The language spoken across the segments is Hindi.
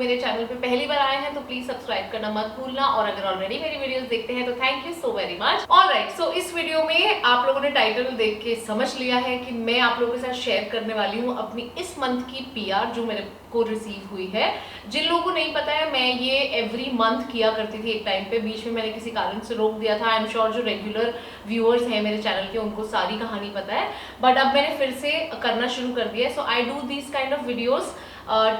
मेरे चैनल पे पहली बार आए हैं तो प्लीज सब्सक्राइब करना मत भूलना, और अगर ऑलरेडी मेरी वीडियोस देखते हैं तो thank you so very much. Alright, so इस वीडियो में आप लोगों ने टाइटल देख के समझ लिया है कि मैं आप लोगों के साथ शेयर करने वाली हूँ अपनी इस मंथ की पीआर जो मेरे को रिसीव हुई है। जिन लोगों को नहीं पता है, मैं ये एवरी मंथ किया करती थी एक टाइम पे, बीच में मैंने किसी कारण से रोक दिया था। आई एम श्योर जो रेगुलर व्यूअर्स हैं मेरे चैनल के उनको सारी कहानी पता है, बट अब मैंने फिर से करना शुरू कर दिया है। So I do this kind of videos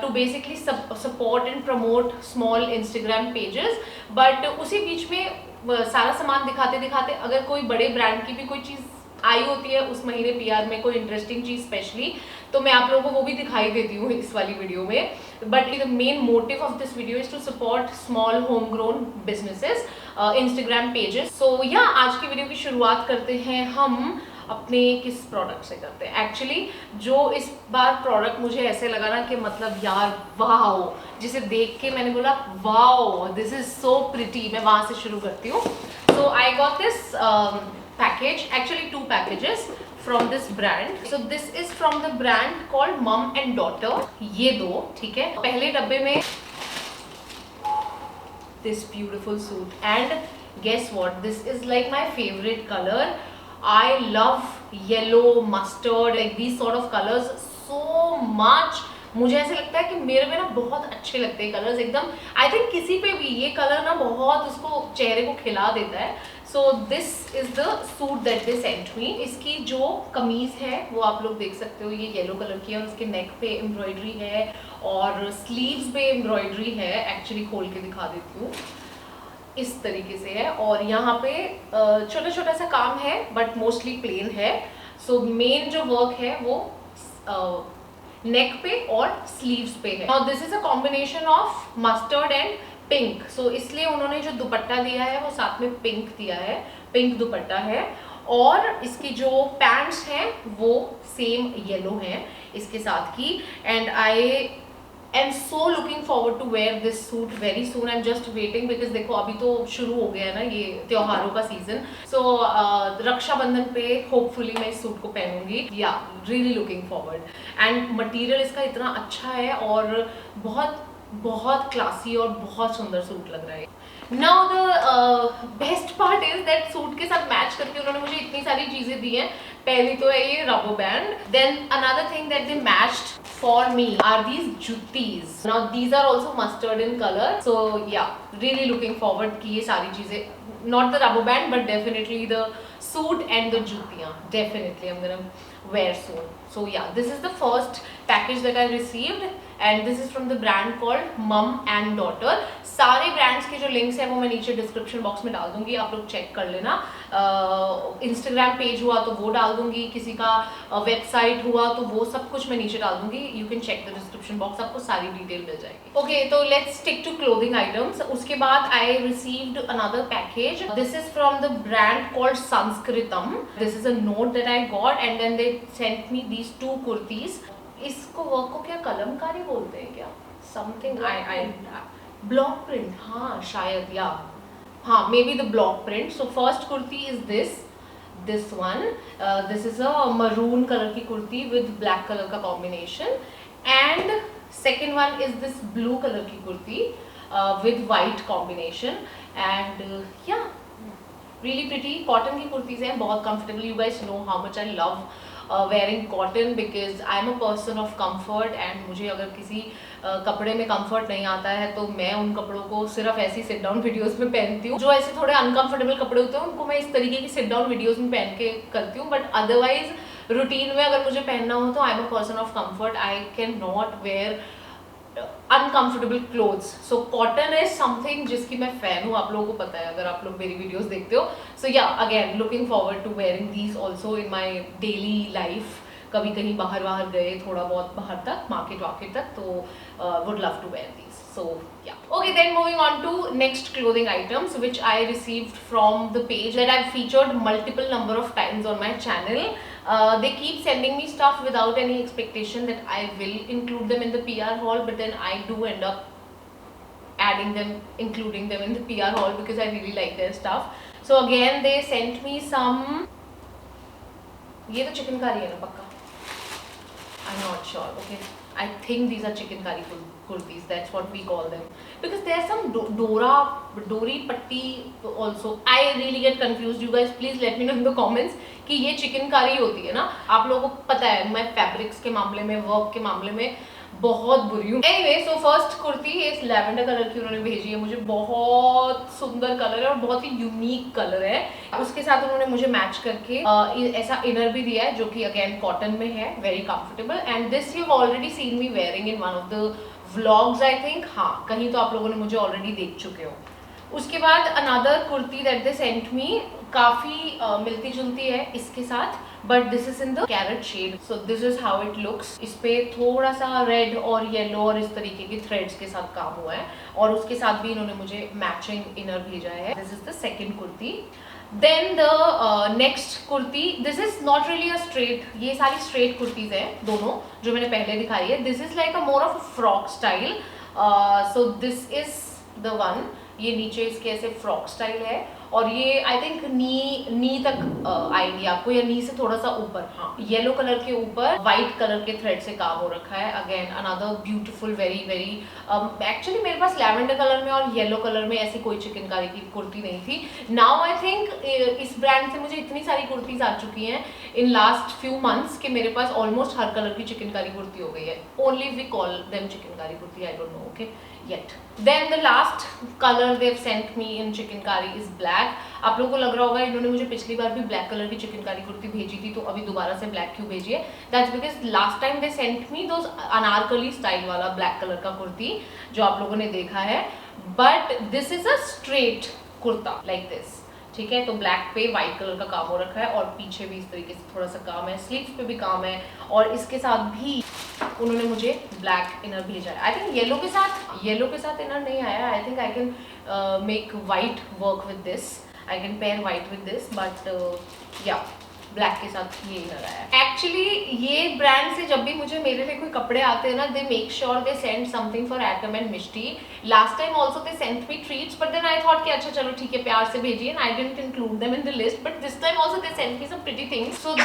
to basically support and promote small Instagram pages, but उसी बीच में सारा सामान दिखाते दिखाते अगर कोई बड़े ब्रांड की भी कोई चीज़ आई होती है उस महीने पीआर में, कोई इंटरेस्टिंग चीज़ स्पेशली, तो मैं आप लोगों को वो भी दिखाई देती हूँ इस वाली वीडियो में। But the main motive of this video is to support small home grown businesses Instagram pages. So yeah आज की वीडियो की शुरुआत करते हैं हम अपने किस प्रोडक्ट से करते हैं। एक्चुअली जो इस बार प्रोडक्ट मुझे ऐसे लगा ना कि मतलब यार वाओ, जिसे देख के मैंने बोला wow this is so pretty, मैं वहां से शुरू करती हूँ। So I got this package, actually 2 packages from this brand. So this is from the brand called Mum and Daughter. ये दो, ठीक है। पहले डब्बे में this beautiful suit, and guess what, this is like my favorite color. I love yellow, mustard, like these sort of colors so much. मुझे ऐसे लगता है कि मेरे में ना बहुत अच्छे लगते हैं कलर्स एकदम। आई थिंक किसी पे भी ये कलर ना बहुत उसको चेहरे को खिला देता है। सो this is the suit that they sent मी। इसकी जो कमीज है वो आप लोग देख सकते हो, ये येलो कलर की है और उसके नेक पे एम्ब्रॉयडरी है और स्लीव्स पे एम्ब्रॉयडरी है। एक्चुअली खोल के दिखा देती हूँ, इस तरीके से है और यहाँ पे छोटा छोटा सा काम है बट मोस्टली प्लेन है। सो मेन जो वर्क है वो नेक पे और स्लीव्स पे है। और this is a combination of mustard and pink. So इसलिए उन्होंने जो दुपट्टा दिया है वो साथ में पिंक दिया है, पिंक दुपट्टा है। और इसकी जो पैंट्स हैं वो सेम येलो हैं इसके साथ की। And I am so looking forward to wear this suit very soon. I am just waiting because देखो अभी तो शुरू हो गया है ना ये त्योहारों का सीजन। सो रक्षाबंधन पे होपफुली मैं इस सूट को पहनूंगी। या really looking forward. And material इसका इतना अच्छा है और बहुत बहुत क्लासी और बहुत सुंदर सूट लग रहा है। Now the best part is that suit के साथ मैच करके उन्होंने मुझे इतनी सारी चीजें दी हैं। पहली तो है ये rubber band, then another thing that they matched for me are these juttis. Now these are also mustard in color, so yeah, really looking forward कि ये सारी चीजें, not the rubber band but definitely the suit and the juttiyan definitely I'm gonna wear soon. So yeah, this is the first package that I received and this is from the brand called Mum and Daughter. सारे ब्रांड्स के जो लिंक्स हैं वो मैं नीचे डिस्क्रिप्शन बॉक्स में डाल दूंगी, आप लोग चेक कर लेना। इंस्टाग्राम पेज हुआ तो वो डाल दूंगी, किसी का वेबसाइट हुआ तो वो सब कुछ मैं नीचे डाल दूंगी। You can check the description box, आपको सारी डिटेल मिल जाएगी। ओके, तो let's stick to clothing items. उसके बाद I received another package. This is from the brand called Sanskritam. This is a note that I got and then they sent me these 2 kurtis. इसको वर्क को क्या कलमकारी बोलते हैं क्या, समथिंग आई ब्लॉक प्रिंट, हाँ शायद, या हाँ maybe the block print. So first kurti is this one. This is a maroon colour की कुर्ती विद ब्लैक कलर का combination. And second one is this blue colour की kurti with white combination. And yeah really pretty cotton की कुर्तीज हैं, बहुत comfortable. You guys know how much I love wearing cotton because I am a person of comfort and मुझे अगर किसी कपड़े में कंफर्ट नहीं आता है तो मैं उन कपड़ों को सिर्फ ऐसी सिट डाउन वीडियोस में पहनती हूँ। जो ऐसे थोड़े अनकंफर्टेबल कपड़े होते हैं उनको मैं इस तरीके की सिट डाउन वीडियोस में पहन के करती हूँ, बट अदरवाइज रूटीन में अगर मुझे पहनना हो तो I am a person of comfort. I can not wear uncomfortable clothes. So cotton is something जिसकी मैं फैन हूँ, आप लोगों को पता है अगर आप लोग मेरी वीडियोस देखते हो। सो या again looking forward to wearing these also in my daily life. कभी कहीं बाहर गए थोड़ा बहुत बाहर तक, मार्केट वार्केट तक, तो would love to wear these. So yeah, okay, then moving on to next clothing items which I received from the page that I've featured multiple number of times on my channel. They keep sending me stuff without any expectation that I will include them in the PR haul, but then I do end up adding them, including them in the PR haul because I really like their stuff. So again they sent me some, ये तो चिकन कारी है ना पक्का, I'm not sure, okay, I think these are chicken curry kurtis. That's what we call them because there's some dori patti also. I really get confused. You guys please let me know in the comments कि ये चिकनकारी होती है ना. आप लोगों को पता है मैं फैब्रिक्स के मामले में, वर्क के मामले में बहुत बुरी हूँ. एनीवे, सो फर्स्ट कुर्ती इस लैवेंडर कलर की उन्होंने भेजी है मुझे. बहुत सुंदर कलर है और बहुत ही यूनिक कलर है. उसके साथ उन्होंने मुझे मैच करके ऐसा इनर भी दिया है जो कि अगेन कॉटन में है, very comfortable. And this you already seen me wearing in one of the vlogs I think. हाँ, कहीं तो आप लोगों ने मुझे ऑलरेडी देख चुके हो. उसके बाद another kurti that they sent me काफी मिलती जुलती है इसके साथ, but this is in the carrot shade. So this is how it looks. इस पे थोड़ा सा रेड और येलो और इस तरीके के थ्रेड्स के साथ काम हुआ है और उसके साथ भी इन्होंने मुझे मैचिंग इनर भेजा है. This is the second kurti. Then the next kurti, this is not really a straight, ये सारी स्ट्रेट कुर्तीज है दोनों जो मैंने पहले दिखाई है. This is like a more of a frock style. So this is the one. ये नीचे इसके ऐसे फ्रॉक स्टाइल है और ये आई थिंक नी तक आएगी आपको, या नी से थोड़ा सा ऊपर. हाँ, येलो कलर के ऊपर व्हाइट कलर के थ्रेड से काम हो रखा है. Again another beautiful, very very. Actually मेरे पास लैवेंडर कलर में और येलो कलर में ऐसी कोई चिकनकारी की कुर्ती नहीं थी. नाउ आई थिंक इस ब्रांड से मुझे इतनी सारी कुर्तीज आ चुकी हैं इन लास्ट फ्यू मंथ्स कि मेरे पास ऑलमोस्ट हर कलर की चिकनकारी कुर्ती हो गई है. Only we call them chikankari kurti, I don't know, okay yet. Then the last color they've sent me in chickengari is black. आप लोगों को लग रहा होगा इन्होंने मुझे पिछली बार भी ब्लैक कलर की चिकनकारी कुर्ती भेजी थी तो अभी दोबारा से ब्लैक क्यों भेजी है. That's because last time they sent me those Anarkali style वाला ब्लैक कलर का कुर्ती जो आप लोगों ने देखा है. But this is a straight kurta like this. ठीक है, तो ब्लैक पे व्हाइट कलर का काम हो रखा है और पीछे भी इस तरीके से थोड़ा सा काम है, स्लीव्स पे भी काम है और इसके साथ भी उन्होंने मुझे ब्लैक इनर भेजा है. आई थिंक येलो के साथ इनर नहीं आया. I think I can make white work with this. I can pair white with this, but या ब्लैक के साथ ये इनर आया. एक्चुअली ये ब्रांड से जब भी मुझे मेरे लिए कोई कपड़े आते हैं ना, they make sure they send something for Atom and Mishti. Last time also they sent me treats, but then I thought कि अच्छा चलो ठीक है, प्यार से भेजिए. I didn't include them in the list, but this time also they sent me some pretty things. So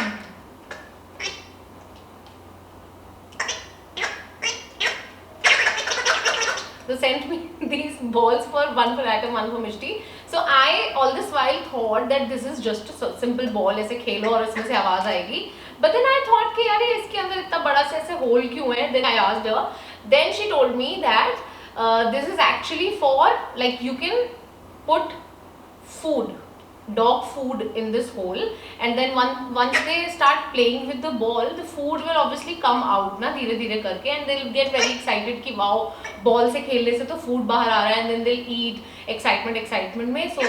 they sent me these balls, one for Atom, one for Mishti. So I all this while thought that this is just a simple ball, ऐसे खेलो और इसमें से आवाज आएगी. But then I thought कि यार इसके अंदर इतना बड़ा से ऐसे होल क्यों है. Then I asked her. Then she told me that this is actually for like you can put food, dog food in this hole, and then once they start playing with the ball, the food will obviously come out ना धीरे धीरे करके, and they'll get very excited कि wow, बॉल से खेलने से तो फूड बाहर आ रहा है, and then they'll eat excitement में. So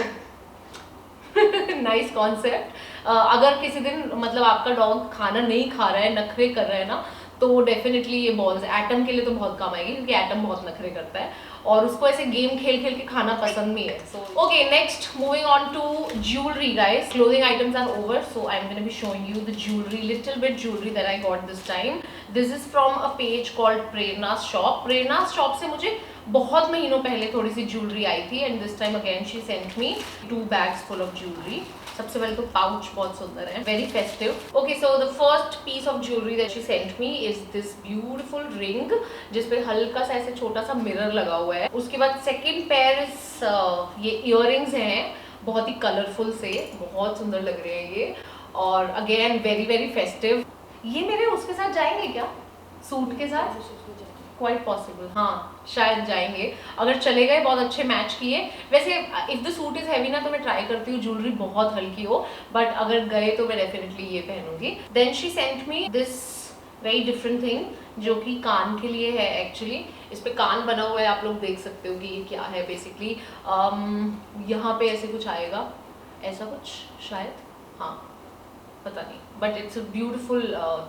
nice concept. अगर किसी दिन मतलब आपका डॉग खाना नहीं खा रहा है, नखरे कर रहा है ना, तो डेफिनेटली ये बॉल्स एटम के लिए तो बहुत काम आएगी क्योंकि एटम बहुत नखरे करता है और उसको ऐसे गेम खेल खेल के खाना पसंद भी है. So okay, next moving on to jewellery guys. Clothing items are over, so I am gonna be showing you the jewellery, little bit jewellery that I got this time. This is from a page called Prerna's shop. Prerna's shop से मुझे बहुत महीनों पहले थोड़ी सी ज्वेलरी आई थी and this time again she sent me 2 bags full of jewellery. सबसे पहले तो पाउच बहुत सुंदर है, very festive. Okay, so the first piece of jewellery that she sent me is this beautiful ring जिसपे हल्का सा ऐसे छोटा सा मिरर लगा हुआ है. उसके बाद सेकंड पेयर ये इयररिंग्स हैं, बहुत ही कलरफुल से, बहुत सुंदर लग रहे हैं ये और अगेन वेरी वेरी फेस्टिव. ये मेरे उसके साथ जाएंगे क्या, सूट के साथ? क्वाइट पॉसिबल, हाँ शायद जाएंगे अगर चले गए. बहुत अच्छे मैच किए. वैसे if the suit is heavy ना तो मैं ट्राई करती हूँ ज्वेलरी बहुत हल्की हो, बट अगर गए तो मैं डेफिनेटली ये पहनूंगी. Then she sent me this very different thing जो कि कान के लिए है. एक्चुअली इस पे कान बना हुआ है, आप लोग देख सकते हो कि ये क्या है. बेसिकली यहाँ पे ऐसे कुछ आएगा, ऐसा कुछ शायद, हाँ पता नहीं, but it's a beautiful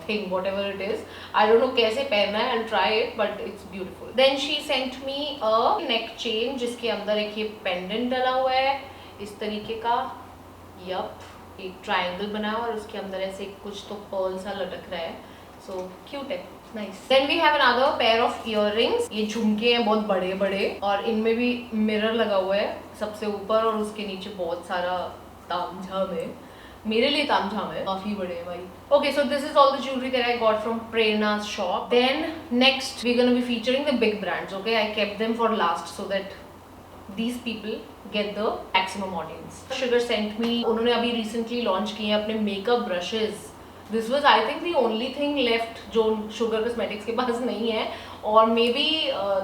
thing whatever it is. I don't know कैसे पहनना है, I try it but it's beautiful. Then she sent me a neck chain जिसके अंदर एक ये पेंडेंट डला हुआ है इस तरीके का. यप, एक ट्रायंगल बना है और उसके अंदर ऐसे कुछ तो पर्ल सा लटक रहा है. सो क्यूट है, nice. Then we have another pair of earrings. ये झुमके हैं बहुत बड़े बड़े और इनमें भी मिरर लगा हुआ है सबसे ऊपर और उसके नीचे बहुत सारा तामझाम है. मेरे लिए तामझाम है, काफी बड़े हैं भाई. Okay, so this is all the jewelry that I got from Prerna's shop. Then next we're gonna be featuring the big brands. Okay, I kept them for last so that these people get the maximum audience. Sugar sent me, उन्होंने अभी recently launch किए हैं अपने makeup brushes. This was I think the only thing left जो Sugar Cosmetics के पास नहीं है, और maybe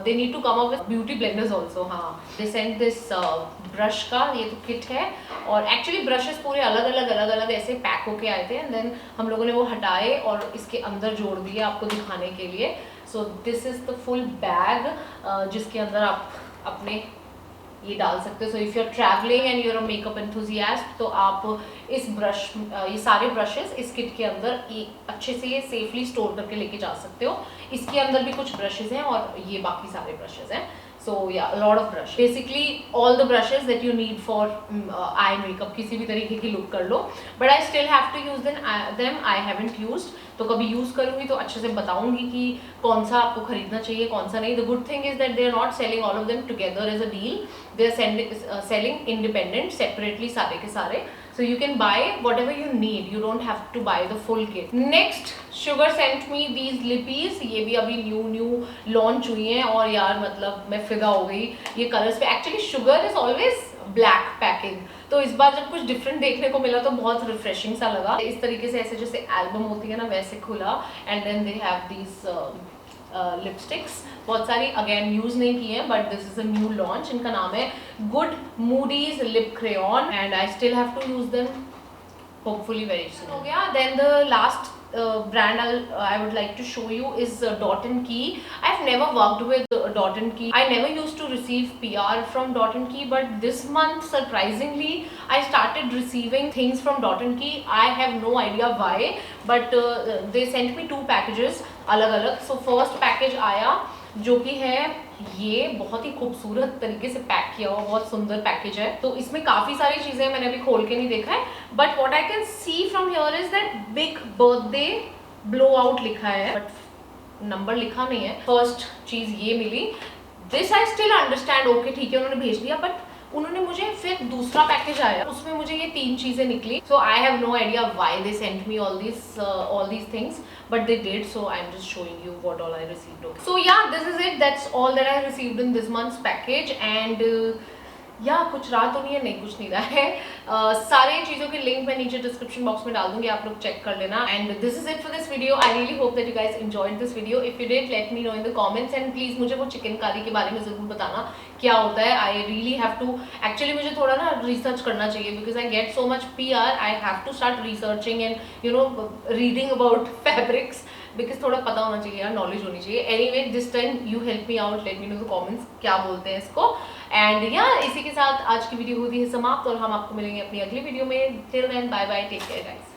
they need to come up with beauty blenders also. हाँ, they sent this brush का ये तो kit है, और actually brushes पूरे अलग अलग ऐसे पैक होके आए थे, and then हम लोगों ने वो हटाए और इसके अंदर जोड़ दिए आपको दिखाने के लिए. So this is the full bag जिसके अंदर आप अपने ये डाल सकते हो. So if you are travelling and you're a makeup enthusiast, तो आप इस ब्रश, ये सारे ब्रशेस इस किट के अंदर अच्छे से ये सेफली स्टोर करके लेके जा सकते हो. इसके अंदर भी कुछ ब्रशेस हैं और ये बाकी सारे ब्रशेस हैं. So yeah, a lot of brush. Basically all the brushes that you need for eye makeup, किसी भी तरीके की लुक कर लो. But I still have to use them. I haven't used. तो कभी यूज़ करूँगी तो अच्छे से बताऊँगी कि कौन सा आपको खरीदना चाहिए, कौन सा नहीं. The good thing is that they are not selling all of them together as a deal. They are selling independent, separately सारे के सारे. So you can buy whatever you need. You don't have to buy the full kit. Next, Sugar sent me these lippies. ये भी अभी न्यू लॉन्च हुई हैं और यार मतलब मैं फिदा हो गई ये कलर्स पे. Actually Sugar is always black packing, तो इस बार जब कुछ डिफरेंट देखने को मिला तो बहुत रिफ्रेशिंग सा लगा. इस तरीके से ऐसे जैसे एल्बम होती है ना वैसे खुला, and then they have these lipsticks. बहुत सारी अगेन यूज नहीं की है, but this is a new launch. इनका नाम है Good Moodies lip crayon, and I still have to use them hopefully very soon. हो गया. Then the last brand I would like to show you is Dot & Key. I've never worked with Dot & Key. I never used to receive PR from Dot & Key, but this month surprisingly I started receiving things from Dot & Key. I have no idea why, but they sent me 2 packages अलग-अलग. So first package आया जो कि है ये बहुत ही खूबसूरत तरीके से पैक किया हुआ, बहुत सुंदर पैकेज है. तो इसमें काफ़ी सारी चीज़ें मैंने अभी खोल के नहीं देखा है, but what I can see from here is that big birthday blow out लिखा है, बट नंबर लिखा नहीं है. फर्स्ट चीज़ ये मिली. This I still understand, okay ठीक है उन्होंने भेज दिया, बट उन्होंने मुझे फिर दूसरा पैकेज आया, उसमें मुझे ये 3 चीज़ें निकली. So I have no idea why they sent me all these things, but they did, so I'm just showing you what all I received. Okay. So yeah, this is it. That's all that I received in this month's package, and कुछ रहा तो नहीं है, नहीं कुछ नहीं रहा है. सारे चीज़ों के लिंक मैं नीचे डिस्क्रिप्शन बॉक्स में डाल दूंगी, आप लोग चेक कर लेना. And this is it for this video. I really hope that you guys enjoyed this video. If you did, late me no in the comments, and please मुझे वो चिकन कारी के बारे में ज़रूर बताना क्या होता है. I really have to, actually मुझे थोड़ा ना रिसर्च करना चाहिए, because I get so much PR. I have to start researching and you know reading about fabrics, because थोड़ा पता होना चाहिए यार, नॉलेज होनी चाहिए. Anyway, this time you help me out, let me know the comments क्या बोलते हैं इसको. एंड इसी के साथ आज की वीडियो होती है समाप्त, और हम आपको मिलेंगे अपनी अगली वीडियो में. Till then, bye bye, take care guys.